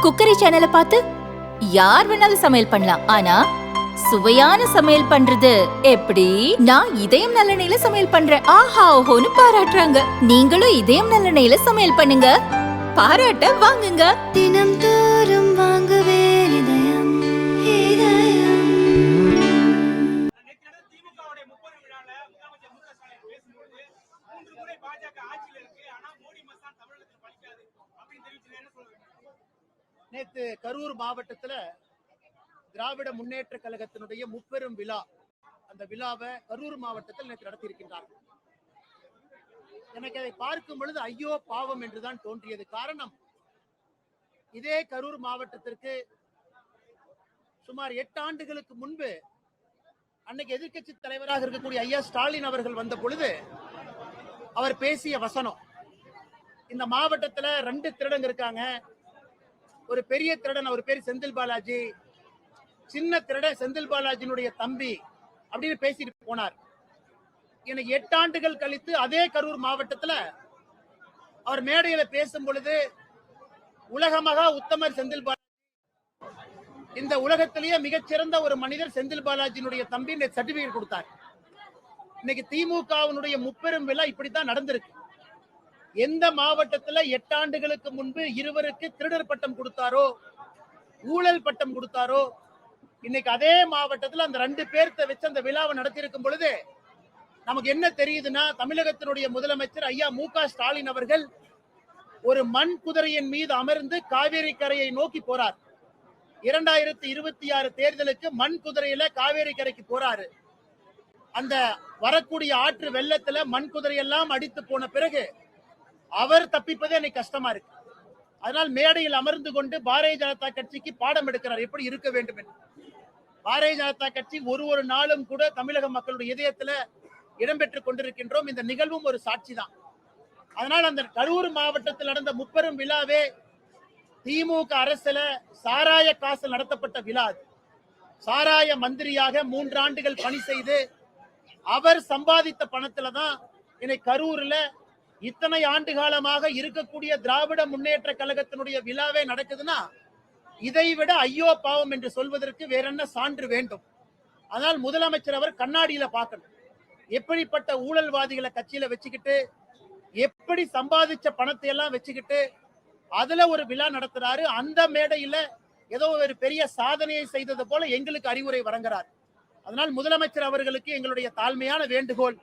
Cookery சேனலை பார்த்து யார் வேணாலும் சமையல் பண்ணலாம். ஆனா சுவையான சமையல் பண்றது எப்படி? நான் இதயம் நல்லெண்ணெயில சமையல் பண்றேன். ஆஹா ஓஹோன்னு பாராட்டுறாங்க. நீங்களும் இதயம் நல்லெண்ணெயில சமையல் பண்ணுங்க, பாராட்ட வாங்குங்க. தினம் தோறும் வாங்குவே இதயம் இதயம். நேற்று கரூர் மாவட்டத்துல திராவிட முன்னேற்ற கழகத்தினுடைய முப்பெரும் விழா, அந்த விழாவை கரூர் மாவட்டத்தில் நேற்று நடத்தியிருக்கின்றார். எனக்கு அதை பார்க்கும் பொழுது ஐயோ பாவம் என்றுதான் தோன்றியது. காரணம், இதே கரூர் மாவட்டத்திற்கு சுமார் 8 ஆண்டுகளுக்கு முன்பு அன்னைக்கு எதிர்க்கட்சி தலைவராக இருக்கக்கூடிய ஐயா ஸ்டாலின் அவர்கள் வந்த பொழுது அவர் பேசிய வசனம், இந்த மாவட்டத்துல 2 திருடங்க இருக்காங்க. ஒரு பெரிய திருடன், அவர் பேர் செந்தில் பாலாஜி, சின்ன திருடன் செந்தில் பாலாஜியினுடைய தம்பி அப்படின்னு பேசிட்டு போனார். எனக்கு 8 ஆண்டுகள் கழித்து அதே கரூர் மாவட்டத்துல அவர் மேடையில பேசும் பொழுது உலகமகா உத்தமர் செந்தில் பாலாஜி, இந்த உலகத்திலேயே மிகச்சிறந்த ஒரு மனிதர் செந்தில் பாலாஜியினுடைய தம்பி சர்டிபிகேட் கொடுத்தார். இன்னைக்கு திமுகவினுடைய முப்பெரும் விழா இப்படித்தான் நடந்திருக்கு. எந்த மாவட்டத்துல 8 ஆண்டுகளுக்கு முன்பு இருவருக்கு திருடர் பட்டம் கொடுத்தாரோ, ஊழல் பட்டம் கொடுத்தாரோ, இன்னைக்கு அதே மாவட்டத்தில் அந்த 2 பேர்த்த வச்சு அந்த விழாவை நடத்தியிருக்கும் பொழுது நமக்கு என்ன தெரியுதுன்னா, தமிழகத்தினுடைய முதலமைச்சர் ஐயா மு.க. ஸ்டாலின் அவர்கள் ஒரு மண் குதிரையின் மீது அமர்ந்து காவேரி கரையை நோக்கி போறார். 2026 தேர்தலுக்கு மண் குதிரையில காவேரி கரைக்கு போறாரு. அந்த வரக்கூடிய ஆற்று வெள்ளத்துல மண் குதிரையெல்லாம் அடித்து போன பிறகு அவர் தப்பிப்பதே எனக்கு கஷ்டமா இருக்கு. அதனால் மேடையில் அமர்ந்து கொண்டு பாரதிய ஜனதா கட்சிக்கு பாடம் எடுக்கிறார், எப்படி இருக்க வேண்டும் என்று. பாரதிய ஜனதா கட்சி ஒரு நாளும் கூட தமிழக மக்களுடைய இதயத்துல இடம்பெற்றுக் கொண்டிருக்கின்றோம். இந்த நிகழ்வும் ஒரு சாட்சி தான். அதனால் அந்த கரூர் மாவட்டத்தில் நடந்த முப்பெரும் விழாவே திமுக அரசுல சாராய காசில் நடத்தப்பட்ட விழா. சாராய மந்திரியாக 3 ஆண்டுகள் பணி செய்து அவர் சம்பாதித்த பணத்துல தான் இன்னைக்கு கரூர்ல இத்தனை ஆண்டு காலமாக இருக்கக்கூடிய திராவிட முன்னேற்ற கழகத்தினுடைய விழாவே நடக்குதுன்னா இதை விட ஐயோ பாவம் என்று சொல்வதற்கு வேற என்ன சான்று வேண்டும்? அதனால் முதலமைச்சர் அவர் கண்ணாடியில பார்க்கணும். எப்படிப்பட்ட ஊழல்வாதிகளை கட்சியில வச்சுக்கிட்டு, எப்படி சம்பாதிச்ச பணத்தை எல்லாம் வச்சுக்கிட்டு அதுல ஒரு விழா நடத்துறாரு. அந்த மேடையில ஏதோ ஒரு பெரிய சாதனையை செய்தது போல எங்களுக்கு அறிவுரை வழங்குறார். அதனால் முதலமைச்சர் அவர்களுக்கு எங்களுடைய தாழ்மையான வேண்டுகோள்,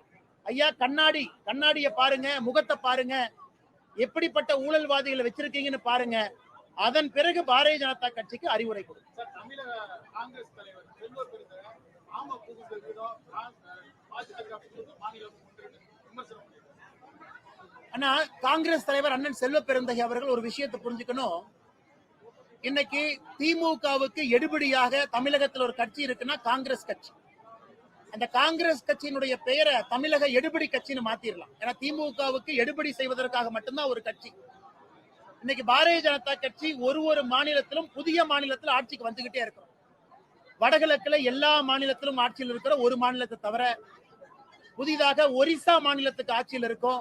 ஐயா கண்ணாடிய பாருங்க, முகத்தை பாருங்க, எப்படிப்பட்ட ஊழல்வாதிகளை வச்சிருக்கீங்கன்னு பாருங்க. அதன் பிறகு பாரதிய ஜனதா கட்சிக்கு அறிவுரை கொடுக்கும். ஆனா காங்கிரஸ் தலைவர் அண்ணன் செல்வ பெருந்தகை அவர்கள் ஒரு விஷயத்தை புரிஞ்சுக்கணும். இன்னைக்கு திமுகவுக்கு எடுபடியாக தமிழகத்தில் ஒரு கட்சி இருக்குன்னா காங்கிரஸ் கட்சி. அந்த காங்கிரஸ் கட்சியினுடைய பெயரை தமிழக எடுபடி கட்சின்னு மாத்திரலாம். ஏன்னா திமுகவுக்கு எடுபடி செய்வதற்காக மட்டும்தான் ஒரு கட்சி. இன்னைக்கு பாரதிய ஜனதா கட்சி ஒரு மாநிலத்திலும் புதிய மாநிலத்தில் ஆட்சிக்கு வந்துகிட்டே இருக்கும். வடகிழக்குல எல்லா மாநிலத்திலும் ஆட்சியில் இருக்கிற ஒரு மாநிலத்தை தவிர புதிதாக ஒரிசா மாநிலத்துக்கு ஆட்சியில் இருக்கும்.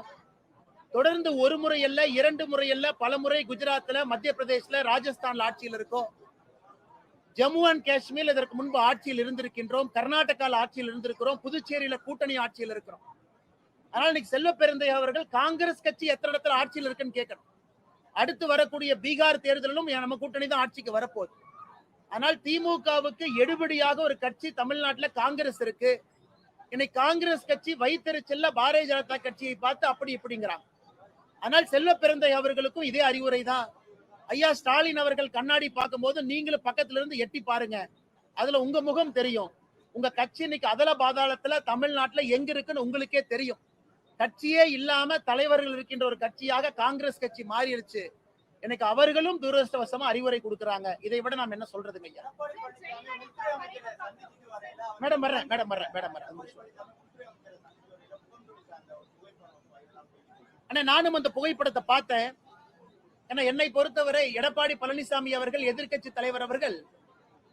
தொடர்ந்து 1 முறை அல்ல, 2 முறை அல்ல, பல முறை குஜராத்ல, மத்திய பிரதேசல, ராஜஸ்தான்ல ஆட்சியில் இருக்கும். ஜம்மு அண்ட் காஷ்மீர் இதற்கு முன்பு ஆட்சியில் இருந்திருக்கின்றோம். கர்நாடகாவில் ஆட்சியில் இருந்திருக்கிறோம். புதுச்சேரியில கூட்டணி ஆட்சியில் இருக்கிறோம். அதனால இன்னைக்கு செல்வ பெருந்தகை அவர்கள் காங்கிரஸ் கட்சி எத்தனை இடத்துல ஆட்சியில் இருக்குன்னு கேட்கணும். அடுத்து வரக்கூடிய பீகார் தேர்தலிலும் நம்ம கூட்டணி தான் ஆட்சிக்கு வரப்போகுது. ஆனால் திமுகவுக்கு எடுபடியாக ஒரு கட்சி தமிழ்நாட்டில் காங்கிரஸ் இருக்கு. இன்னைக்கு காங்கிரஸ் கட்சி வைத்தறிச்சல்ல பாரதிய ஜனதா கட்சியை பார்த்து அப்படி இப்படிங்கிறாங்க. ஆனால் செல்வ பெருந்தகை அவர்களுக்கும் இதே அறிவுரை தான். ஐயா ஸ்டாலின் அவர்கள் கண்ணாடி பார்க்கும் போது நீங்களும் பக்கத்துல இருந்து எட்டி பாருங்க, அதுல உங்க முகம் தெரியும். உங்க கட்சி இன்னைக்கு அதல பாதாளத்துல தமிழ்நாட்டுல எங்க இருக்குன்னு உங்களுக்கே தெரியும். கட்சியே இல்லாம தலைவர்கள் இருக்கின்ற ஒரு கட்சியாக காங்கிரஸ் கட்சி மாறிடுச்சு. எனக்கு அவர்களும் துரதிருஷ்டவசமா அறிவுரை கொடுக்கறாங்க. இதை விட நாம் என்ன சொல்றதுங்க ஐயா? மேடம் வர்றேன். ஆனா நானும் அந்த புகைப்படத்தை பார்த்தேன். ஏன்னா என்னை பொறுத்தவரை எடப்பாடி பழனிசாமி அவர்கள், எதிர்க்கட்சி தலைவர் அவர்கள்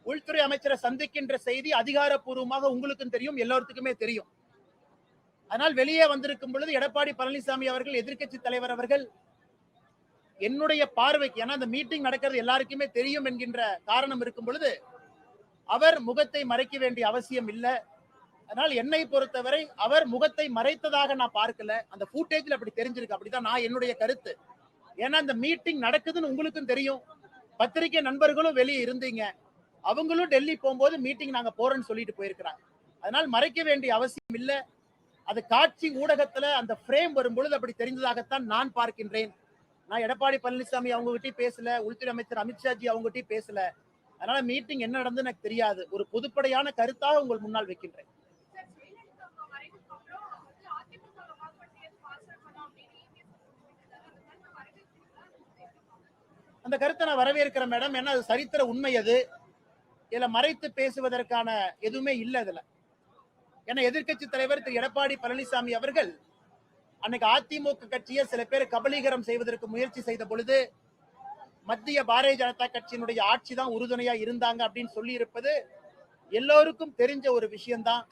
உள்துறை அமைச்சரை சந்திக்கின்ற செய்தி அதிகாரப்பூர்வமாக உங்களுக்கும் தெரியும், எல்லாத்துக்குமே தெரியும். ஆனால் வெளியே வந்திருக்கும் பொழுது எடப்பாடி பழனிசாமி அவர்கள், எதிர்க்கட்சி தலைவர் அவர்கள் என்னுடைய பார்வைக்கு, ஏன்னா அந்த மீட்டிங் நடக்கிறது எல்லாருக்குமே தெரியும் என்கின்ற காரணம் இருக்கும் பொழுது அவர் முகத்தை மறைக்க வேண்டிய அவசியம் இல்லை. அதனால் என்னை பொறுத்தவரை அவர் முகத்தை மறைத்ததாக நான் பார்க்கல. அந்த ஃபுட்டேஜ்ல அப்படி தெரிஞ்சிருக்கு. அப்படிதான் நான் என்னுடைய கருத்து. ஏன்னா அந்த மீட்டிங் நடக்குதுன்னு உங்களுக்கும் தெரியும். பத்திரிகை நண்பர்களும் வெளியே இருந்தீங்க. அவங்களும் டெல்லி போகும்போது மீட்டிங் நாங்க போறோம்னு சொல்லிட்டு போயிருக்கிறாங்க. அதனால் மறைக்க வேண்டிய அவசியம் இல்லை. அது காட்சி ஊடகத்துல அந்த ஃப்ரேம் வரும்பொழுது அப்படி தெரிந்ததாகத்தான் நான் பார்க்கின்றேன். நான் எடப்பாடி பழனிசாமி அவங்ககிட்டயும் பேசல, உள்துறை அமைச்சர் அமித்ஷாஜி அவங்ககிட்டயும் பேசல. அதனால மீட்டிங் என்ன நடந்தது எனக்கு தெரியாது. ஒரு பொதுப்படையான கருத்தாக உங்கள் முன்னால் வைக்கின்றேன். அந்த கருத்தை நான் வரவேற்கிறேன் மேடம். ஏன்னா அது சரித்திர உண்மை. அது இதுல மறைத்து பேசுவதற்கான எதுவுமே இல்லை அதுல. ஏன்னா எதிர்க்கட்சி தலைவர் திரு எடப்பாடி பழனிசாமி அவர்கள் அன்னைக்கு அதிமுக கட்சியை சில பேர் கபலீகரம் செய்வதற்கு முயற்சி செய்த பொழுது மத்திய பாரதிய ஜனதா கட்சியினுடைய ஆட்சி தான் உறுதுணையா இருந்தாங்க அப்படின்னு சொல்லி இருப்பது எல்லோருக்கும் தெரிஞ்ச ஒரு விஷயம்தான்.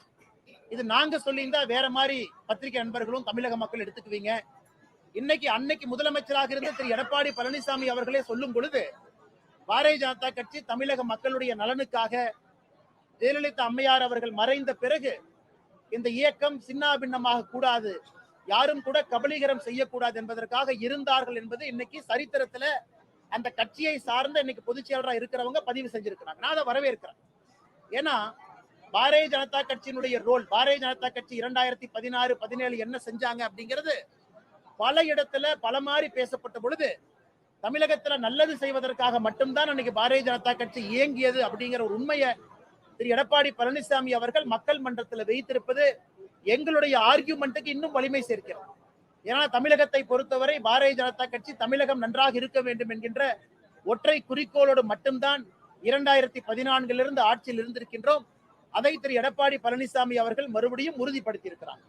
இது நாங்க சொல்லியிருந்தா வேற மாதிரி பத்திரிகை நண்பர்களும் தமிழக மக்கள் எடுத்துக்குவீங்க. அன்னைக்கு முதலமைச்சராக இருந்த திரு எடப்பாடி பழனிசாமி அவர்களே சொல்லும் பொழுது பாரதிய ஜனதா கட்சி தமிழக மக்களுடைய நலனுக்காக ஜெயலலிதா அம்மையார் அவர்கள் மறைந்த பிறகு இந்த இயக்கம் சின்னாபின்னமாக கூடாது, யாரும் கூட கபலீகரம் செய்யக்கூடாது என்பதற்காக இருந்தார்கள் என்பது இன்னைக்கு சரித்திரத்துல அந்த கட்சியை சார்ந்த இன்னைக்கு பொதுச் செயலராக இருக்கிறவங்க பதிவு செஞ்சிருக்கிறாங்க. நான் அதை வரவேற்கிறேன். ஏன்னா பாரதிய ஜனதா கட்சியினுடைய ரோல், பாரதிய ஜனதா கட்சி 2016, 17 என்ன செஞ்சாங்க அப்படிங்கிறது பல இடத்துல பல மாதிரி பேசப்பட்ட பொழுது தமிழகத்துல நல்லது செய்வதற்காக மட்டும்தான் அன்னைக்கு பாரதிய ஜனதா கட்சி இயங்கியது அப்படிங்கிற ஒரு உண்மையை திரு எடப்பாடி பழனிசாமி அவர்கள் மக்கள் மன்றத்தில் வைத்திருப்பது எங்களுடைய ஆர்கியூமெண்ட்டுக்கு இன்னும் வலிமை சேர்க்கிறது. ஏன்னா தமிழகத்தை பொறுத்தவரை பாரதிய ஜனதா கட்சி தமிழகம் நன்றாக இருக்க வேண்டும் என்கின்ற ஒற்றை குறிக்கோளோடு மட்டும்தான் 2014 ஆட்சியில் இருந்திருக்கின்றோம். அதை திரு எடப்பாடி பழனிசாமி அவர்கள் மறுபடியும் உறுதிப்படுத்தி இருக்கிறார்.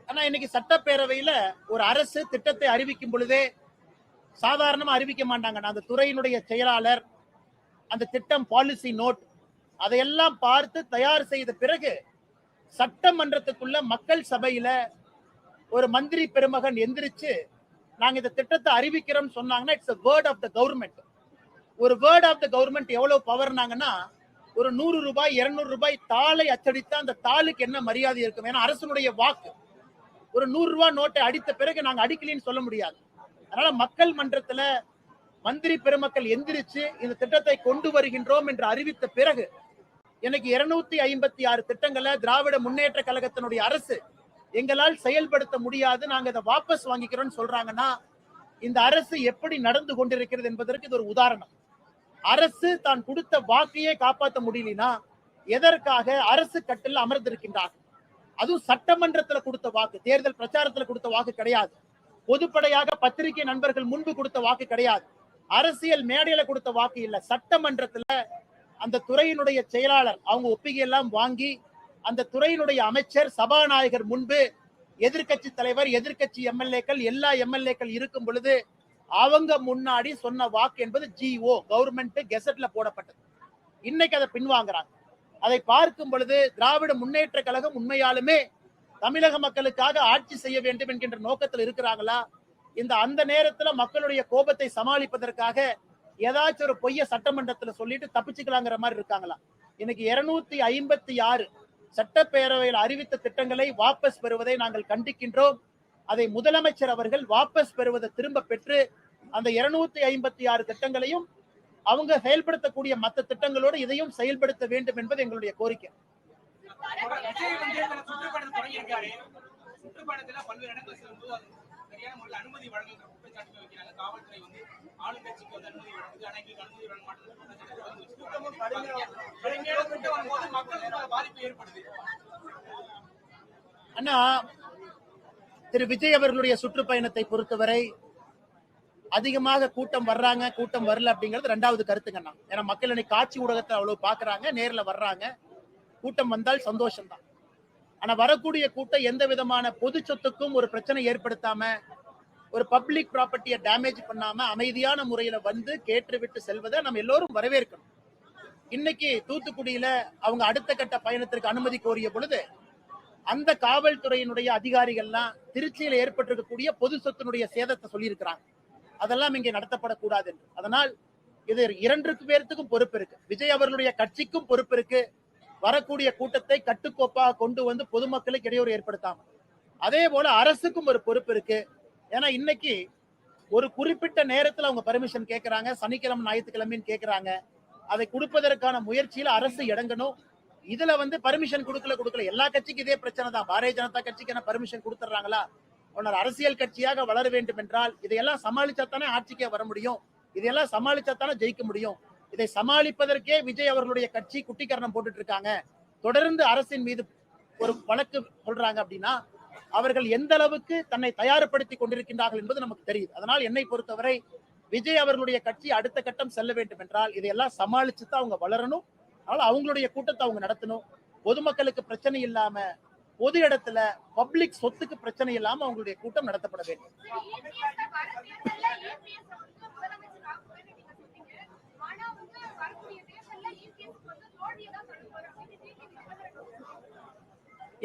ஆனா இன்னைக்கு சட்டப்பேரவையில ஒரு அரசு திட்டத்தை அறிவிக்கும் பொழுதே சாதாரணமா அறிவிக்க மாட்டாங்க. அந்த துறையினுடைய செயலாளர் அந்த திட்டம் பாலிசி நோட் அதையெல்லாம் பார்த்து தயார் செய்த பிறகு சட்டமன்றத்துக்குள்ள மக்கள் சபையில ஒரு மந்திரி பெருமகன் எந்திரிச்சு நாங்க இந்த திட்டத்தை அறிவிக்கிறோம் சொன்னாங்கன்னா it's a word of the government. ஒரு வேர்ட் ஆஃப் த கவர்மெண்ட் எவ்வளவு பவர்னாங்கன்னா ஒரு 100 ரூபாய் 200 ரூபாய் தாளை அச்சடித்தா அந்த தாளுக்கு என்ன மரியாதை இருக்கும்? ஏன்னா அரசனுடைய வாக்கு. ஒரு 100 ரூபாய் நோட்டை அடித்த பிறகு நாங்க அடிக்கலின்னு சொல்ல முடியாது. அதனால மக்கள் மன்றத்துல மந்திரி பெருமக்கள் எந்திரிச்சு இந்த திட்டத்தை கொண்டு வருகின்றோம் என்று அறிவித்த பிறகு எனக்கு 256 திட்டங்களை திராவிட முன்னேற்ற கழகத்தினுடைய அரசு எங்களால் செயல்படுத்த முடியாது, நாங்க இதை வாபஸ் வாங்கிக்கிறோம்னு சொல்றாங்கன்னா இந்த அரசு எப்படி நடந்து கொண்டிருக்கிறது என்பதற்கு இது ஒரு உதாரணம். அரசு தான் கொடுத்த வாக்கையே காப்பாற்ற முடியலனா எதற்காக அரசு கட்டில் அமர்ந்திருக்கின்றார்? அதுவும் சட்டமன்றத்தில் கொடுத்த வாக்கு, தேர்தல் பிரச்சாரத்தில் கொடுத்த வாக்கு கிடையாது. பொதுப்படையாக பத்திரிகை நண்பர்கள் முன்பு கொடுத்த வாக்கு கிடையாது. அரசியல் மேடையில கொடுத்த வாக்கு இல்ல. சட்டமன்றத்துல அந்த துறையினுடைய செயலாளர் அவங்க ஒப்பிகை எல்லாம் வாங்கி அந்த துறையினுடைய அமைச்சர் சபாநாயகர் முன்பு எதிர்கட்சி தலைவர் எதிர்கட்சி எம்எல்ஏக்கள் எல்லா எம்எல்ஏக்கள் இருக்கும் பொழுது அவங்க முன்னாடி சொன்ன வாக்கு என்பது GO கவர்மெண்ட் கெசட்ல போடப்பட்டது. இன்னைக்கு அதை பின்வாங்குறாங்க. அதை பார்க்கும் பொழுது திராவிட முன்னேற்ற கழகம் உண்மையாலுமே தமிழக மக்களுக்காக ஆட்சி செய்ய வேண்டும் என்கின்ற நோக்கத்தில் இருக்கிறாங்களா? அந்த நேரத்துல மக்களுடைய கோபத்தை சமாளிப்பதற்காக ஏதாச்சும் ஒரு பொய்ய சட்டமன்றத்துல சொல்லிட்டு தப்பிச்சுக்கலாங்கிற மாதிரி இருக்காங்களா? இன்னைக்கு 256 சட்டப்பேரவையில் அறிவித்த திட்டங்களை வாபஸ் பெறுவதை நாங்கள் கண்டிக்கின்றோம். அதை முதலமைச்சர் அவர்கள் வாபஸ் பெறுவதை திரும்ப பெற்று அந்த 256 திட்டங்களையும் அவங்க செயல்படுத்தக்கூடிய மற்ற திட்டங்களோடு இதையும் செயல்படுத்த வேண்டும் என்பது எங்களுடைய கோரிக்கை. அண்ணா, திரு விஜய் அவர்களுடைய சுற்றுப்பயணத்தை பொறுத்தவரை அதிகமாக கூட்டம் வர்றாங்க கூட்டம் வரல அப்படிங்கிறது ரெண்டாவது கருத்துங்கண்ணா. ஏன்னா மக்கள் இன்னைக்கு காட்சி ஊடகத்தை அவ்வளவு பாக்குறாங்க, நேர்ல வர்றாங்க, கூட்டம் வந்தால் சந்தோஷம் தான். ஆனா வரக்கூடிய கூட்டம் எந்த விதமான பொது சொத்துக்கும் ஒரு பிரச்சனை ஏற்படுத்தாம, ஒரு பப்ளிக் ப்ராப்பர்ட்டியை டேமேஜ் பண்ணாம அமைதியான முறையில வந்து கேட்டு விட்டு செல்வதை நம்ம எல்லோரும் வரவேற்கணும். இன்னைக்கு தூத்துக்குடியில அவங்க அடுத்த கட்ட பயணத்திற்கு அனுமதி கோரிய பொழுது அந்த காவல்துறையினுடைய அதிகாரிகள்லாம் திருச்சியில ஏற்பட்டிருக்கக்கூடிய பொது சொத்தினுடைய சேதத்தை சொல்லியிருக்கிறாங்க. அதெல்லாம் இங்கே நடத்தப்படக்கூடாது என்று. அதனால் இது 2 பேர்த்துக்கும் பொறுப்பு இருக்கு. விஜய் அவர்களுடைய கட்சிக்கும் பொறுப்பு இருக்கு. வரக்கூடிய கூட்டத்தை கட்டுக்கோப்பாக கொண்டு வந்து பொதுமக்களுக்கு இடையூறு ஏற்படுத்தாம. அதே போல அரசுக்கும் ஒரு பொறுப்பு இருக்கு. ஏன்னா இன்னைக்கு ஒரு குறிப்பிட்ட நேரத்தில் அவங்க பர்மிஷன் கேட்கறாங்க, சனிக்கிழமை ஞாயிற்றுக்கிழமைன்னு கேட்கறாங்க. அதை கொடுப்பதற்கான முயற்சியில அரசு இறங்கணும். இதுல வந்து பர்மிஷன் கொடுக்கல. எல்லா கட்சிக்கும் இதே பிரச்சனை தான். பாரதிய ஜனதா கட்சிக்கு என்ன பர்மிஷன் கொடுத்துறாங்களா? அரசியல் கட்சியாக வளர வேண்டும் என்றால் இதையெல்லாம் சமாளிச்சாத்தானே ஆட்சிக்கே வர முடியும். இதையெல்லாம் சமாளிச்சாத்தானே ஜெயிக்க முடியும். இதை சமாளிப்பதற்கே விஜய் அவர்களுடைய கட்சி குட்டிக்கரணம் போட்டுட்டு இருக்காங்க. தொடர்ந்து அரசின் மீது ஒரு வழக்கு சொல்றாங்க அப்படின்னா அவர்கள் எந்த அளவுக்கு தன்னை தயார்படுத்தி கொண்டிருக்கின்றார்கள் என்பது நமக்கு தெரியுது. அதனால் என்னை பொறுத்தவரை விஜய் அவர்களுடைய கட்சி அடுத்த கட்டம் செல்ல வேண்டும் என்றால் இதையெல்லாம் சமாளிச்சு தான் அவங்க வளரணும். அதனால அவங்களுடைய கூட்டத்தை அவங்க நடத்தணும். பொதுமக்களுக்கு பிரச்சனை இல்லாம, பொது இடத்துல பப்ளிக் சொத்துக்கு பிரச்சனை இல்லாம அவங்களுடைய கூட்டம் நடத்தப்பட வேண்டும்.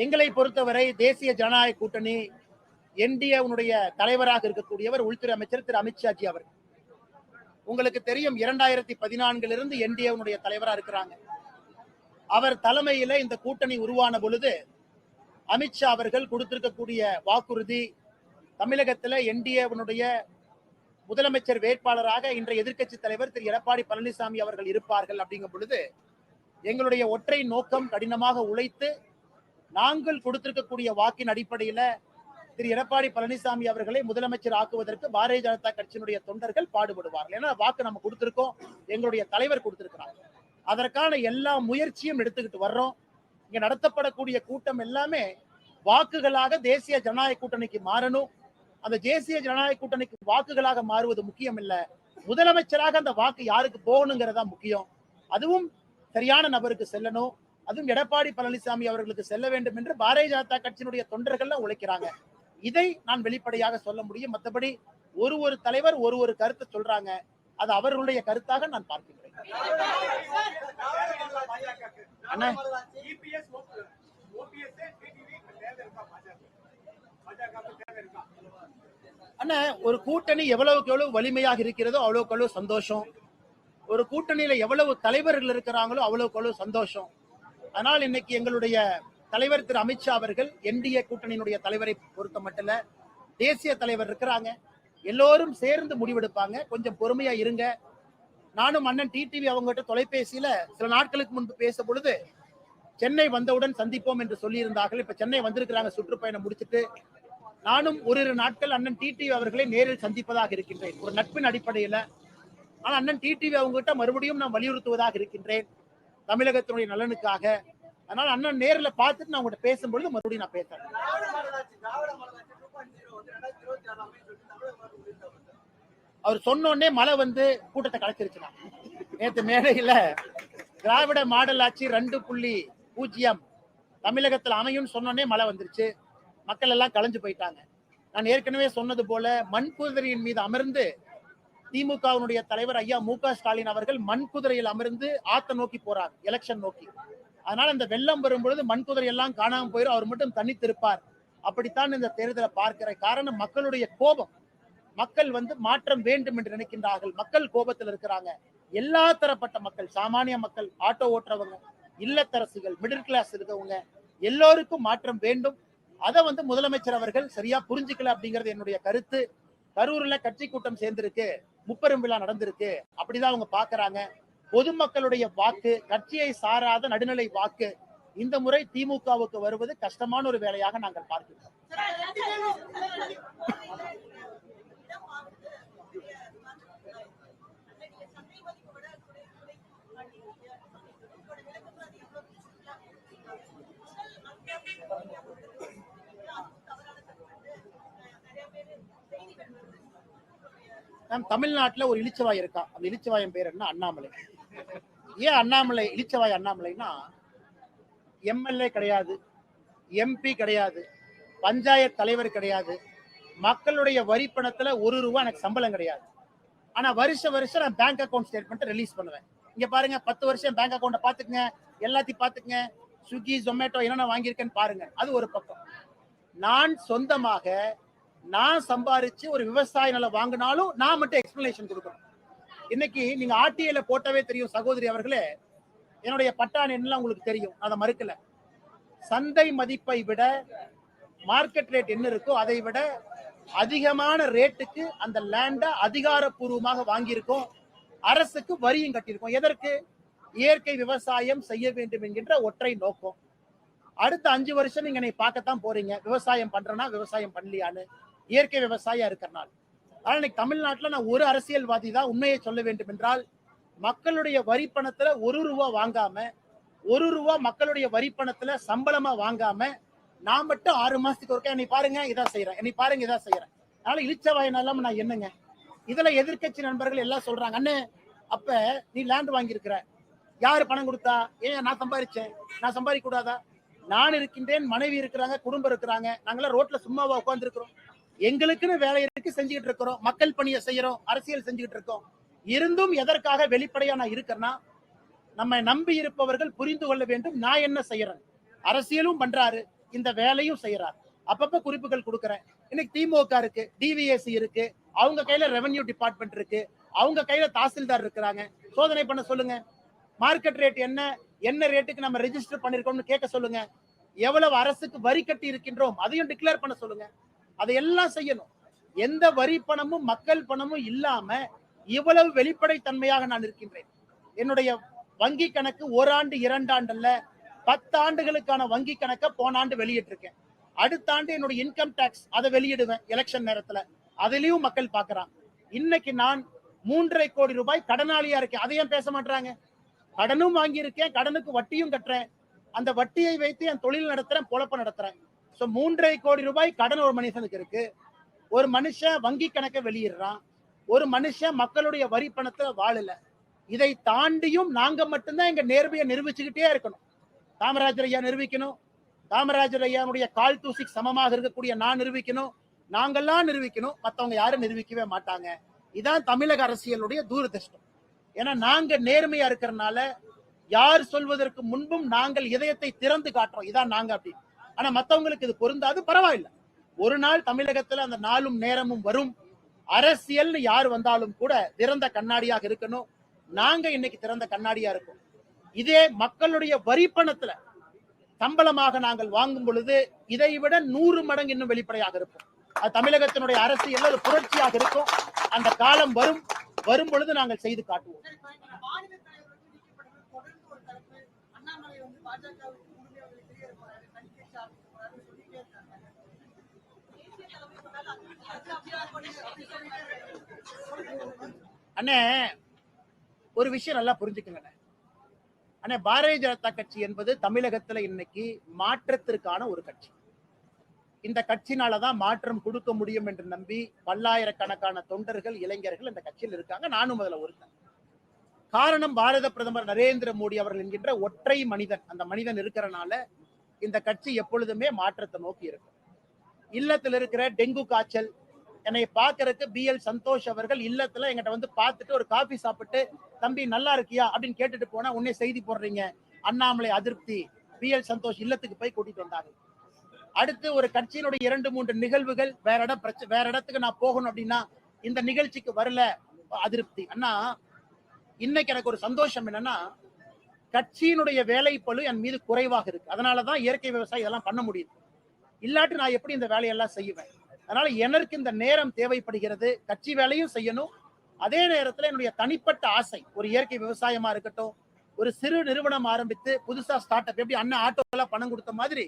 எங்களை பொறுத்தவரை தேசிய ஜனநாயக கூட்டணி என்டிஏவுடைய தலைவராக இருக்கக்கூடியவர் உள்துறை அமைச்சர் திரு அமித்ஷாஜி அவர். உங்களுக்கு தெரியும் 2014 என்டிஏவுடைய தலைவராக இருக்கிறாங்க. அவர் தலைமையில இந்த கூட்டணி உருவான பொழுது அமித்ஷா அவர்கள் கொடுத்திருக்கக்கூடிய வாக்குறுதி தமிழகத்துல என்டிஏவுடைய முதலமைச்சர் வேட்பாளராக இன்றைய எதிர்க்கட்சி தலைவர் திரு எடப்பாடி பழனிசாமி அவர்கள் இருப்பார்கள். அப்படிங்கும் பொழுது எங்களுடைய ஒற்றை நோக்கம் கடினமாக உழைத்து நாங்கள் கொடுத்திருக்கக்கூடிய வாக்கின் அடிப்படையில திரு எடப்பாடி பழனிசாமி அவர்களை முதலமைச்சர் ஆக்குவதற்கு பாரதிய ஜனதா கட்சியினுடைய தொண்டர்கள் பாடுபடுவார்கள். ஏன்னா வாக்கு நம்ம கொடுத்திருக்கோம், எங்களுடைய தலைவர் கொடுத்திருக்கிறாங்க. அதற்கான எல்லா முயற்சியும் எடுத்துக்கிட்டு வர்றோம். இங்க நடத்தப்படக்கூடிய கூட்டம் எல்லாமே வாக்குகளாக தேசிய ஜனநாயக கூட்டணிக்கு மாறணும். அந்த தேசிய ஜனநாயக கூட்டணிக்கு வாக்குகளாக மாறுவது முக்கியம் இல்ல, முதலமைச்சராக அந்த வாக்கு யாருக்கு போகணுங்கிறதா முக்கியம். அதுவும் சரியான நபருக்கு செல்லணும். அதுவும் எடப்பாடி பழனிசாமி அவர்களுக்கு செல்ல வேண்டும் என்று பாரதிய ஜனதா கட்சியினுடைய தொண்டர்கள் உழைக்கிறாங்க. இதை நான் வெளிப்படையாக சொல்ல முடியும். மற்றபடி ஒரு தலைவர் ஒரு கருத்தை சொல்றாங்க, அது அவர்களுடைய கருத்தாக நான் பார்க்கிறேன். அண்ணா, ஒரு கூட்டணி எவ்வளவுக்கு எவ்வளவு வலிமையாக இருக்கிறதோ அவ்வளவுக்கு அவ்வளவு சந்தோஷம். ஒரு கூட்டணியில எவ்வளவு தலைவர்கள் இருக்கிறாங்களோ அவ்வளவுக்கு அவ்வளவு சந்தோஷம். ஆனால் இன்னைக்கு எங்களுடைய தலைவர் திரு அமித்ஷா அவர்கள் என்டிஏ கூட்டணியினுடைய தலைவரை பொறுத்த மட்டும் தேசிய தலைவர் இருக்கிறாங்க, எல்லோரும் சேர்ந்து முடிவெடுப்பாங்க. கொஞ்சம் பொறுமையா இருங்க. நானும் அண்ணன் டிடிவி அவங்ககிட்ட தொலைபேசியில சில நாட்களுக்கு முன்பு பேச பொழுது சென்னை வந்தவுடன் சந்திப்போம் என்று சொல்லி இருந்தார்கள். இப்ப சென்னை வந்திருக்கிறாங்க சுற்றுப்பயணம் முடிச்சுட்டு. நானும் ஒரு நாட்கள் அண்ணன் டிடிவி அவர்களை நேரில் சந்திப்பதாக இருக்கின்றேன், ஒரு நட்பின் அடிப்படையில. ஆனா அண்ணன் டிடிவி அவங்ககிட்ட மறுபடியும் நான் வலியுறுத்துவதாக இருக்கின்றேன் தமிழகத்தினுடைய நலனுக்காக. அதனால அண்ணன் நேர்ல பார்த்துட்டு நான் உங்கள்கிட்ட பேசும்பொழுது மறுபடியும் நான் பேசுறேன். அவர் சொன்னோடனே மழை வந்து கூட்டத்தை கலைச்சிருச்சுனா. நேற்று மேடையில திராவிட மாடல் ஆட்சி 2.0 தமிழகத்தில் அமையும் சொன்னோடனே மழை வந்துருச்சு. மக்கள் எல்லாம் கலைஞ்சு போயிட்டாங்க. நான் ஏற்கனவே சொன்னது போல மண்குதிரையின் மீது அமர்ந்து திமுகவினுடைய தலைவர் ஐயா மு.க. ஸ்டாலின் அவர்கள் மண்குதிரையில் அமர்ந்து ஆத்த நோக்கி போறார், எலெக்ஷன் நோக்கி. அதனால இந்த வெள்ளம் வரும்பொழுது மண்குதிரை எல்லாம் காணாம போயிடும், அவர் மட்டும் தனித்திருப்பார். அப்படித்தான் இந்த தேர்தலை பார்க்கிற காரணம் மக்களுடைய கோபம். மக்கள் வந்து மாற்றம் வேண்டும் என்று நினைக்கின்றார்கள். மக்கள் கோபத்தில் இருக்கிறாங்க. எல்லா தரப்பட்ட மக்கள், சாமானிய மக்கள், ஆட்டோ ஓட்டுறவங்க, இல்லத்தரசிகள், மிடில் கிளாஸ் இருக்கவங்க எல்லோருக்கும் மாற்றம் வேண்டும். அதை வந்து முதலமைச்சர் அவர்கள் சரியா புரிஞ்சுக்கல அப்படிங்கிறது என்னுடைய கருத்து. கரூர்ல கட்சி கூட்டம் சேர்ந்திருக்கு, முப்பெரும் விழா நடந்திருக்கு, அப்படிதான் அவங்க பாக்குறாங்க. பொதுமக்களுடைய வாக்கு, கட்சியை சாராத நடுநிலை வாக்கு இந்த முறை திமுகவுக்கு வருவது கஷ்டமான ஒரு வேலையாக நாங்கள் பார்க்கிறோம். தமிழ்நாட்டுல ஒரு இளிச்சவாய் இருக்கா, அந்த இளிச்சவாயம் பேர் என்ன? அண்ணாமலை. ஏன் அண்ணாமலை இளிச்சவாய் அண்ணாமலைன்னா, எம்எல்ஏ கிடையாது, எம்பி கிடையாது, பஞ்சாயத்து தலைவர் கிடையாது, மக்களுடைய வரி பணத்துல ₹1 எனக்கு சம்பளம் கிடையாது. ஆனா வருஷம் நான் பேங்க் அக்கௌண்ட் ஸ்டேட்மெண்ட் ரிலீஸ் பண்ணுவேன். இங்க பாருங்க, 10 வருஷம் பேங்க் அக்கௌண்ட பாத்துக்குங்க, எல்லாத்தையும் பாத்துக்குங்க, ஸ்விக்கி ஜொமேட்டோ என்னென்ன வாங்கியிருக்கேன்னு பாருங்க. அது ஒரு பக்கம். நான் சொந்தமாக நான் சம்பாரிச்சு ஒரு விவசாய நிலம் வாங்கினாலும் நான் மட்டும் எக்ஸ்பிளனேஷன் கொடுக்கணும். இன்னைக்கு நீங்க ஆர்டிஐல போட்டவே தெரியும் சகோதரி அவர்களே, என்னுடைய பட்டாணி எல்லாம் உங்களுக்கு தெரியும், அதை மறுக்கல. சந்தை மதிப்பை விட மார்க்கெட் ரேட் என்ன இருக்கோ அதை விட அதிகமான ரேட்டுக்கு அந்த லேண்ட அதிகாரப்பூர்வமாக வாங்கியிருக்கோம். அரசுக்கு வரியும் கட்டியிருக்கோம். எதற்கு? இயற்கை விவசாயம் செய்ய வேண்டும் என்கின்ற ஒற்றை நோக்கம். அடுத்த 5 வருஷம் நீங்க என்னை பார்க்கத்தான் போறீங்க, விவசாயம் பண்றேன்னா விவசாயம் பண்ணலையான்னு, இயற்கை விவசாயம் இருக்கிறனால. ஆனா இன்னைக்கு தமிழ்நாட்டுல நான் ஒரு அரசியல்வாதி தான் உண்மையை சொல்ல வேண்டும் என்றால், மக்களுடைய வரி பணத்துல 1 ரூபா வாங்காம, 1 ரூபா மக்களுடைய வரி பணத்துல சம்பளமா வாங்காம, நான் மட்டும் 6 மாசத்துக்கு ஒருக்கா என்னை பாருங்க இதான் செய்யறேன், என்னை பாருங்க இதான் செய்யறேன். அதனால இழிச்சவாயினால நான் என்னங்க? இதுல எதிர்க்கட்சி நண்பர்கள் எல்லாம் சொல்றாங்க, அண்ணே அப்ப நீ லேண்ட் வாங்கியிருக்கிற, யாரு பணம் கொடுத்தா? ஏன் நான் சம்பாதிச்சேன், நான் சம்பாதிக்க கூடாதா? நான் இருக்கின்றேன், மனைவி இருக்கிறாங்க, குடும்பம் இருக்கிறாங்க, நாங்களாம் ரோட்ல சும்மாவா உட்கார்ந்து இருக்கிறோம்? எங்களுக்குன்னு வேலை இருக்கு, செஞ்சுக்கிட்டு இருக்கிறோம், மக்கள் பணியை செய்யறோம், அரசியல் செஞ்சுக்கிட்டு இருக்கோம். இருந்தும் எதற்காக வெளிப்படையா நான் இருக்கிறேன்னா, நம்ம நம்பி இருப்பவர்கள் புரிந்து கொள்ள வேண்டும் நான் என்ன செய்யறேன். அரசியலும் பண்றாரு, இந்த வேலையும் செய்யறாரு. அப்பப்ப குறிப்புகள் கொடுக்கறேன். இன்னைக்கு திமுக இருக்கு, டிவிஎஸ்சி இருக்கு, அவங்க கையில ரெவென்யூ டிபார்ட்மெண்ட் இருக்கு, அவங்க கையில தாசில்தார் இருக்கிறாங்க. சோதனை பண்ண சொல்லுங்க. மார்க்கெட் ரேட் என்ன, என்ன ரேட்டுக்கு நம்ம ரெஜிஸ்டர் பண்ணிருக்கோம்னு கேட்க சொல்லுங்க. எவ்வளவு அரசுக்கு வரி கட்டி இருக்கின்றோம் அதையும் டிக்ளேர் பண்ண சொல்லுங்க. அதையெல்லாம் செய்யணும். எந்த வரி பணமும் மக்கள் பணமும் இல்லாம இவ்வளவு வெளிப்படை தன்மையாக நான் இருக்கின்றேன். என்னுடைய வங்கி கணக்கு 1 ஆண்டு 2 ஆண்டு அல்ல, 10 ஆண்டுகளுக்கான வங்கி கணக்கை போன ஆண்டு வெளியிட்டிருக்கேன். அடுத்த ஆண்டு என்னுடைய இன்கம் டாக்ஸ் அதை வெளியிடுவேன் எலெக்ஷன் நேரத்துல. அதிலையும் மக்கள் பாக்குறாங்க. இன்னைக்கு நான் 3.5 கோடி ரூபாய் கடனாளியா இருக்கேன். அதையும் பேச மாட்டாங்க. கடனும் வாங்கி இருக்கேன், கடனுக்கு வட்டியும் கட்டுறேன். அந்த வட்டியை வைத்து என் தொழில் நடத்துறேன், பொழப்ப நடத்துறேன். 3.5 கோடி ரூபாய் கடன் ஒரு மனுஷனுக்கு இருக்கு. ஒரு மனுஷன் வங்கி கணக்கை வெளியிடுறான். ஒரு மனுஷன் மக்களுடைய வரி பணத்தை வாழல. இதை தாண்டியும் நாங்க மட்டும்தான் எங்க நேர்மையை நிரூபிச்சுக்கிட்டே இருக்கணும். காமராஜர் ஐயா நிரூபிக்கணும், காமராஜர் ஐயாவுடைய கால் தூசிக்கு சமமாக இருக்கக்கூடிய நான் நிரூபிக்கணும், நாங்கெல்லாம் நிரூபிக்கணும், மத்தவங்க யாரும் நிரூபிக்கவே மாட்டாங்க. இதான் தமிழக அரசியலுடைய தூரதிருஷ்டம். ஏன்னா நாங்க நேர்மையா இருக்கிறதுனால யார் சொல்வதற்கு முன்பும் நாங்கள் இதயத்தை திறந்து காட்டுறோம், இதான் நாங்க அப்படி. ஆனா மத்தவங்களுக்கு இது பொருந்தாது, பரவாயில்ல. ஒரு நாள் தமிழகத்துல அந்த நாளும் நேரமும் வரும். அரசியல் யார் வந்தாலும் கூட திறந்த கண்ணாடியாக இருக்கணும். நாங்க இன்னைக்கு திறந்த கண்ணாடியா இருக்கோம். இதே மக்களுடைய வரி பணத்துல சம்பளமாக நாங்கள் வாங்கும் பொழுது இதை விட 100 மடங்கு இன்னும் வெளிப்படையாக இருக்கும். அது தமிழகத்தினுடைய அரசியல் ஒரு புரட்சியாக இருக்கும். அந்த காலம் வரும், வரும் பொழுது நாங்கள் செய்து காட்டுவோம். அண்ணே ஒரு விஷயம் நல்லா புரிஞ்சுக்கங்க அண்ணே, பாரதிய ஜனதா கட்சி என்பது தமிழகத்துல இன்னைக்கு மாற்றத்திற்கான ஒரு கட்சி. இந்த கட்சினாலதான் மாற்றம் கொடுக்க முடியும் என்று நம்பி பல்லாயிரக்கணக்கான தொண்டர்கள், இளைஞர்கள் இந்த கட்சியில் இருக்காங்க. நானும் அதுல ஒருத்தன். காரணம் பாரத பிரதமர் நரேந்திர மோடி அவர்கள் என்கின்ற ஒற்றை மனிதன். அந்த மனிதன் இருக்கிறனால இந்த கட்சி எப்பொழுதுமே மாற்றத்தை நோக்கி இருக்கும். இல்லத்தில் இருக்கிற டெங்கு காய்ச்சல் என்னை பார்க்கறதுக்கு BL சந்தோஷ் அவர்கள் இல்லத்துல எங்கிட்ட வந்து பார்த்துட்டு ஒரு காபி சாப்பிட்டு, தம்பி நல்லா இருக்கியா அப்படின்னு கேட்டுட்டு போனா உடனே செய்தி போடுறீங்க, அண்ணாமலை அதிருப்தி, BL சந்தோஷ் இல்லத்துக்கு போய் கூட்டிட்டு வந்தாங்க. அடுத்து ஒரு கட்சியினுடைய 2-3 நிகழ்வுகள் வேற இடத்துக்கு நான் போகணும் அப்படின்னா இந்த நிகழ்ச்சிக்கு வரல, அதிருப்தி. அண்ணா இன்னைக்கு எனக்கு ஒரு சந்தோஷம் என்னன்னா, கட்சியினுடைய வேலைப்பளு என் மீது குறைவாக இருக்கு. அதனாலதான் இயற்கை விவசாயம் இதெல்லாம் பண்ண முடியுது. இல்லாட்டி நான் எப்படி இந்த வேலையெல்லாம் செய்வேன்? அதனால எனக்கு இந்த நேரம் தேவைப்படுகிறது. கட்சி வேலையும் செய்யணும், அதே நேரத்துல என்னுடைய தனிப்பட்ட ஆசை ஒரு இயற்கை விவசாயமா இருக்கட்டும், ஒரு சிறு நிறுவனம் ஆரம்பித்து புதுசா ஸ்டார்ட் அப், எப்படி அண்ணன் ஆட்டோல பணம் கொடுத்த மாதிரி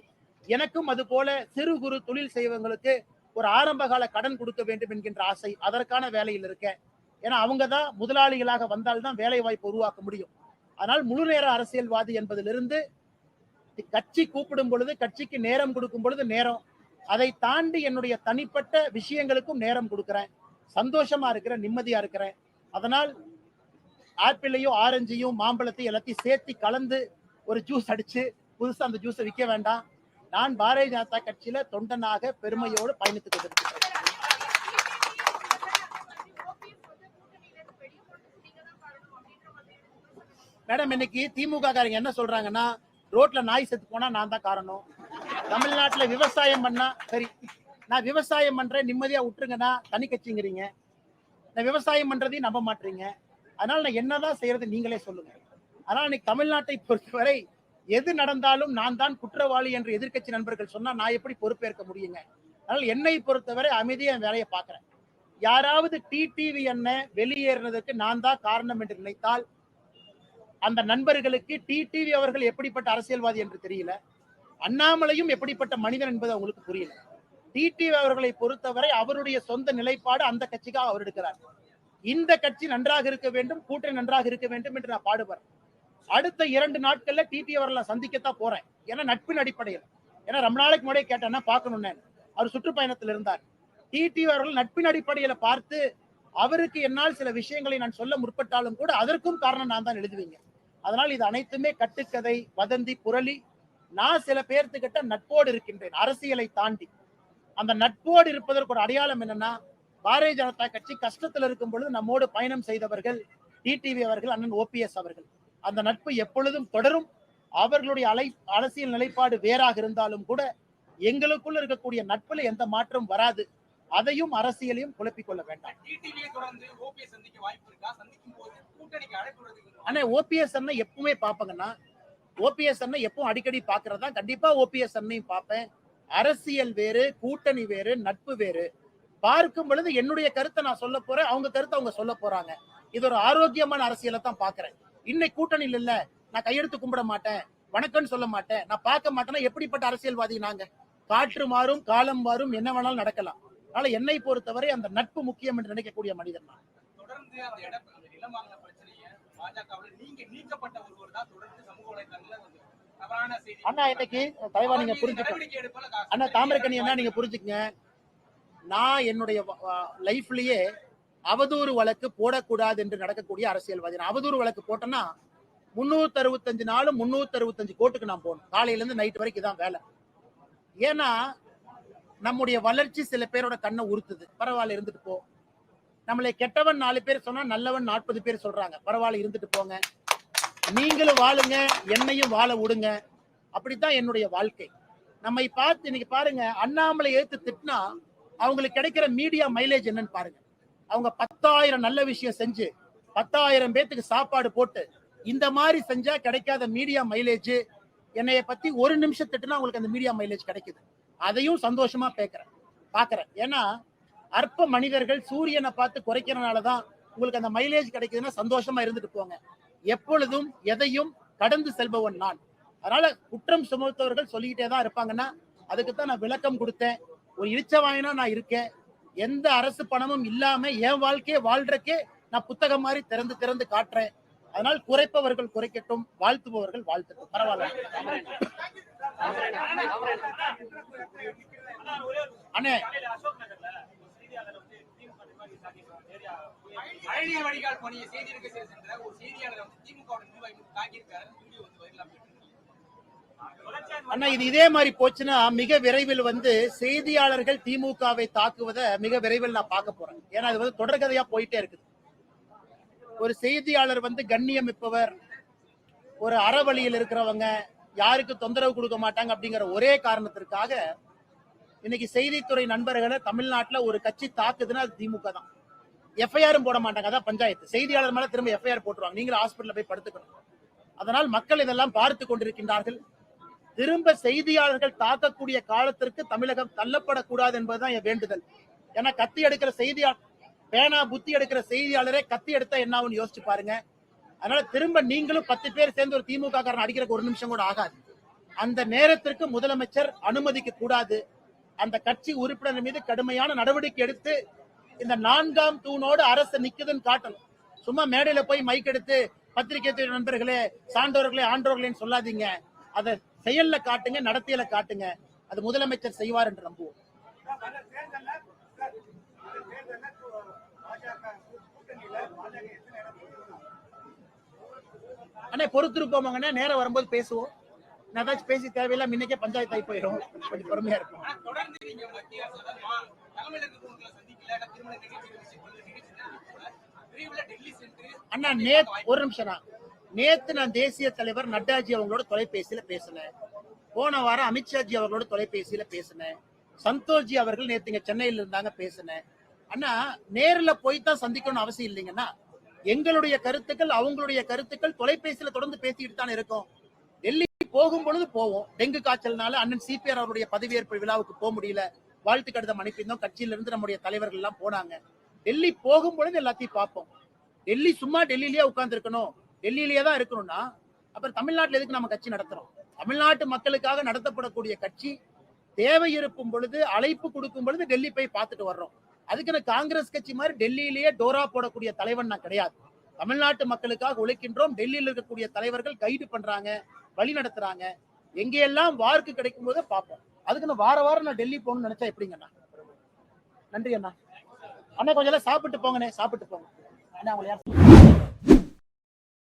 எனக்கும் அது போல சிறு குறு தொழில் செய்வங்களுக்கு ஒரு ஆரம்ப கால கடன் கொடுக்க வேண்டும் என்கின்ற ஆசை. அதற்கான வேலையில் இருக்கேன். ஏன்னா அவங்கதான் முதலாளிகளாக வந்தால்தான் வேலை வாய்ப்பு உருவாக்க முடியும். அதனால் முழு நேர அரசியல்வாதி என்பதிலிருந்து கட்சி கூப்பிடும் பொழுது, கட்சிக்கு நேரம் கொடுக்கும் பொழுது நேரம், அதை தாண்டி என்னுடைய தனிப்பட்ட விஷயங்களுக்கும் நேரம் கொடுக்கிறேன். சந்தோஷமா இருக்கிறேன், நிம்மதியா இருக்கிறேன். அதனால் ஆப்பிளையும் ஆரஞ்சையும் மாம்பழத்தையும் எல்லாத்தையும் சேர்த்து கலந்து ஒரு ஜூஸ் அடிச்சு புதுசா அந்த ஜூஸை விற்க வேண்டாம். நான் பாரதிய ஜனதா கட்சியில தொண்டனாக பெருமையோடு பயணித்துக் கொண்டிருக்கிறேன். மேடம் இன்னைக்கு திமுக காரங்க என்ன சொல்றாங்கன்னா, ரோட்ல நாய் செத்து போனா நான் தான் காரணம். தமிழ்நாட்டுல விவசாயம் பண்ணா சரி, நான் விவசாயம் பண்றேன் நிம்மதியா விட்டுருங்கன்னா தனி கட்சிங்கிறீங்க. நான் விவசாயம் பண்றதையும் நம்ப மாட்டீங்க. அதனால நான் என்னதான் செய்யறது நீங்களே சொல்லுங்க. அதனால இன்னைக்கு தமிழ்நாட்டை பொறுத்தவரை எது நடந்தாலும் நான் தான் குற்றவாளி என்று எதிர்க்கட்சி நண்பர்கள் சொன்னா நான் எப்படி பொறுப்பேற்க முடியுங்க? அதனால என்னை பொறுத்தவரை அமைதியா என் வேலையை பார்க்கிறேன். யாராவது டிடிவி என்ன வெளியேறினதுக்கு நான் தான் காரணம் என்று நினைத்தால் அந்த நண்பர்களுக்கு டிடிவி அவர்கள் எப்படிப்பட்ட அரசியல்வாதி என்று தெரியல, அண்ணாமலையும் எப்படிப்பட்ட மனிதன் என்பது அவங்களுக்கு புரியல. டிடிவி அவர்களை பொறுத்தவரை அவருடைய சொந்த நிலைப்பாடு அந்த கட்சிக்காக அவர் எடுக்கிறார். இந்த கட்சி நன்றாக இருக்க வேண்டும், கூட்டணி நன்றாக இருக்க வேண்டும் என்று நான் பாடுபடுறேன். அடுத்த 2 நாட்கள்ல டிடிவி அவர்களை சந்திக்கத்தான் போறேன். ஏன்னா நட்பின் அடிப்படையில். ஏன்னா ரொம்ப நாளைக்கு முன்னாடியே கேட்டேன்னா பார்க்கணும்னு அவர் சுற்றுப்பயணத்தில் இருந்தார். டிடிவி அவர்கள் நட்பின் அடிப்படையில பார்த்து அவருக்கு என்னால் சில விஷயங்களை நான் சொல்ல முற்பட்டாலும் கூட அதற்கும் காரணம் நான் தான் எழுதுவீங்க. அதனால் இது அனைத்துமே கட்டுக்கதை, வதந்தி, புரளி. நான் சில பேர்த்துக்கிட்ட நட்போடு இருக்கின்றேன், அரசியலை தாண்டி. அந்த நட்போடு இருப்பதற்கு ஒரு அடையாளம் என்னன்னா, பாரதிய ஜனதா கட்சி கஷ்டத்தில் இருக்கும் பொழுது நம்மோடு பயணம் செய்தவர்கள் டிடிவி அவர்கள், அண்ணன் ஓபிஎஸ் அவர்கள். அந்த நட்பு எப்பொழுதும் தொடரும். அவர்களுடைய அரசியல் நிலைப்பாடு வேறாக இருந்தாலும் கூட எங்களுக்குள்ள இருக்கக்கூடிய நட்புல எந்த மாற்றம் வராது. அதையும் அரசியலையும் குழப்பிக் கொள்ள வேண்டாம். ஆனா ஓபிஎஸ் அண்ணன் எப்பவுமே பாப்பங்கன்னா, ஓபிஎஸ் அண்ணன் எப்பவும் அடிக்கடி பாக்குறதா, கண்டிப்பா ஓபிஎஸ் அண்ணையும் பார்ப்பேன். அரசியல் வேறு, கூட்டணி வேறு, நட்பு வேறு. பார்க்கும் பொழுது என்னுடைய கருத்தை நான் சொல்ல போறேன், அவங்க கருத்தை அவங்க சொல்ல போறாங்க. இது ஒரு ஆரோக்கியமான அரசியலை தான் பாக்குறேன். இன்னைக்கு கூட்டணியில் இல்ல, நான் கையெடுத்து கும்பிட மாட்டேன், வணக்கம்னு சொல்ல மாட்டேன், நான் பார்க்க மாட்டேன்னா எப்படிப்பட்ட அரசியல்வாதி நாங்க? காற்று மாறும், காலம் மாறும், என்ன வேணாலும் நடக்கலாம். அதனால என்னை பொறுத்தவரை அந்த நட்பு முக்கியம் என்று நினைக்கக்கூடிய மனிதன் நான். தொடர்ந்து அந்த நிலம் வாங்கின பிரச்சனையை பாஜகவில் நீக்கப்பட்ட ஒருவர் தான் தொடர்ந்து சமூக வலைதளங்கள்ல தவறான செய்தி. அண்ணா இன்னைக்கு தலைவா நீங்க புரிஞ்சுக்கணும். அண்ணா தாமிரக்கணி என்ன நீங்க புரிஞ்சுக்கங்க, நான் என்னுடைய லைஃப்லயே அவதூறு வழக்கு போடக்கூடாது என்று நடக்கக்கூடிய அரசியல்வாதி. நான் அவதூறு வழக்கு போட்டேன்னா 365 நாளும் 365 கோர்ட்டுக்கு நான் போகணும். காலையில இருந்து நைட் வரைக்கும் தான் வேலை. ஏன்னா நம்முடைய வளர்ச்சி சில பேரோட கண்ணை உறுத்துது. பரவாயில்ல இருந்துட்டு போ. நம்மளை கெட்டவன் 4 பேர் சொன்னா நல்லவன் 40 பேர் சொல்றாங்க. பரவாயில்ல இருந்துட்டு போங்க, நீங்களும் வாழுங்க, என்னையும் வாழ விடுங்க. அப்படித்தான் என்னுடைய வாழ்க்கை. நம்மை பார்த்து இன்னைக்கு பாருங்க, அண்ணாமலை ஏத்து திட்டினா அவங்களுக்கு கிடைக்கிற மீடியா மைலேஜ் என்னன்னு பாருங்க. அவங்க 10,000 நல்ல விஷயம் செஞ்சு 10,000 பேத்துக்கு சாப்பாடு போட்டு இந்த மாதிரி செஞ்சா கிடைக்காத மீடியா மைலேஜ் என்னைய பத்தி ஒரு நிமிஷம் திட்டுனா உங்களுக்கு அந்த மீடியா மைலேஜ் கிடைக்குது. அதையும் சந்தோஷமா பாக்குறேன். ஏன்னா அற்ப மனிதர்கள் சூரியனை பார்த்து குறைக்கிறனாலதான் உங்களுக்கு அந்த மைலேஜ் கிடைக்குதுன்னா சந்தோஷமா இருந்துட்டு போங்க. எப்பொழுதும் எதையும் கடந்து செல்பவன் நான். அதனால குற்றம் சுமத்தவர்கள் சொல்லிக்கிட்டே தான் இருப்பாங்கன்னா அதுக்குத்தான் நான் விளக்கம் கொடுத்தேன். ஒரு இழிச்சவாயனா நான் இருக்கேன். எந்த அரசு பணமும் இல்லாம என் வாழ்க்கையை வாழ்றக்கே நான் புத்தகம் மாதிரி திறந்து காட்டுறேன். அதனால் குறைப்பவர்கள் குறைக்கட்டும், வாழ்த்துபவர்கள் வாழ்த்தட்டும். பரவாயில்ல அண்ணே. அண்ணா இது இதே மாதிரி போச்சுன்னா மிக விரைவில் செய்தியாளர்கள் திமுகவை தாக்குவதை மிக விரைவில் நான் பார்க்க போறேன். ஏன்னா அது தொடர்கதையா போயிட்டே இருக்குது. ஒரு செய்தியாளர் கண்ணியம் மிப்பவர், ஒரு அறவழியில் இருக்கிறவங்க, யாருக்கு தொந்தரவு கொடுக்க மாட்டாங்க அப்படிங்கிற ஒரே காரணத்திற்காக இன்னைக்கு செய்தித்துறை நண்பர்களை தமிழ்நாட்டுல ஒரு கட்சி தாக்குதுன்னா அது திமுக தான். எஃப்ஐஆரும் போட மாட்டாங்க, அதான் பஞ்சாயத்து. செய்தியாளர் மேல திரும்ப எஃப்ஐஆர் போட்டுருவாங்க, நீங்களும் ஹாஸ்பிட்டல்ல போய் படுத்துக்கணும். அதனால் மக்கள் இதெல்லாம் பார்த்து கொண்டிருக்கின்றார்கள். திரும்ப செய்தியாளர்கள் தாக்கக்கூடிய காலத்திற்கு தமிழகம் தள்ளப்படக்கூடாது என்பதுதான் என் வேண்டுதல். ஏன்னா கத்தி எடுக்கிற செய்தியாளர், பேனா புத்தி எடுக்கிற செய்தியாளரே கத்தி எடுத்தா என்ன ஆகும்னு யோசிச்சு பாருங்க. அதனால திரும்ப நீங்களும் 10 பேர் சேர்ந்து ஒரு திமுக காரன் அடிக்கிறதுக்கு ஒரு நிமிஷம் கூட ஆகாது. அந்த நேரத்திற்கு முதலமைச்சர் அனுமதிக்க கூடாது. அந்த கட்சி உறுப்பினர் மீது கடுமையான நடவடிக்கை எடுத்து இந்த 4ஆம் தூணோடு அரசு நிக்குதுன்னு காட்டணும். சும்மா மேடையில போய் மைக் எடுத்து பத்திரிகை துறை நண்பர்களே, சான்றோர்களே, ஆன்றோர்களேன்னு சொல்லாதீங்க. அதை செயல்ல காட்டுங்க, நடத்தியல காட்டுங்க. அது முதலமைச்சர் செய்வார் என்று நம்புவோம். அண்ணே பொறுத்திருப்போமாங்கண்ணே, நேரம் வரும்போது பேசுவோம். நான் ஏதாச்சும் பேசி தேவையில்லை, இன்னைக்கே பஞ்சாயத்து ஆகி போயிடும். கொஞ்சம் பொறுமையா இருக்கும். அண்ணா ஒரு நிமிஷம், நேத்து நான் தேசிய தலைவர் நட்டாஜி அவங்களோட தொலைபேசியில பேசினேன். போன வாரம் அமித்ஷாஜி அவர்களோட தொலைபேசியில பேசினேன். சந்தோஷ்ஜி அவர்கள் நேத்து இங்க சென்னையில இருந்தாங்க, பேசினேன். அண்ணா, நேர்ல போய் தான் சந்திக்கணும்னு அவசியம் இல்லைங்கன்னா, எங்களுடைய கருத்துக்கள் அவங்களுடைய கருத்துக்கள் தொலைபேசியில தொடர்ந்து பேசிட்டு தான் இருக்கோம். டெல்லி போகும் பொழுது போவோம். டெங்கு காய்ச்சல்னால அண்ணன் சிபிஆர் அவருடைய பதவியேற்பு விழாவுக்கு போக முடியல, வாழ்த்து கடிதம் அனுப்பியிருந்தோம். கட்சியில இருந்து நம்முடைய தலைவர்கள் எல்லாம் போனாங்க. டெல்லி போகும் பொழுது எல்லாத்தையும் பார்ப்போம். டெல்லி சும்மா டெல்லியிலேயே உட்கார்ந்து இருக்கணும், டெல்லியிலேயே தான் இருக்கணும்னா அப்புறம் தமிழ்நாட்டில் எதுக்கு நம்ம கட்சி நடத்துறோம்? தமிழ்நாட்டு மக்களுக்காக நடத்தப்படக்கூடிய கட்சி தேவை இருக்கும் பொழுது, அழைப்பு கொடுக்கும் பொழுது டெல்லி போய் பார்த்துட்டு வர்றோம். அதுக்கு காங்கிரஸ் கட்சி மாதிரி டெல்லியிலேயே டோரா போடக்கூடிய தலைவன் நான் கிடையாது. தமிழ்நாட்டு மக்களுக்காக உழைக்கின்றோம். டெல்லியில் இருக்கக்கூடிய தலைவர்கள் கைடு பண்றாங்க, வழி நடத்துறாங்க. எங்கெல்லாம் வார்க்கு கிடைக்கும் போது பார்ப்போம். அதுக்கு வார வாரம் நான் டெல்லி போகணும்னு நினைச்சா எப்படிங்கண்ணா? நன்றி அண்ணா. அண்ணா கொஞ்சம் எல்லாம் சாப்பிட்டு போங்கண்ணே, சாப்பிட்டு போங்க அண்ணா. அவங்களை யார்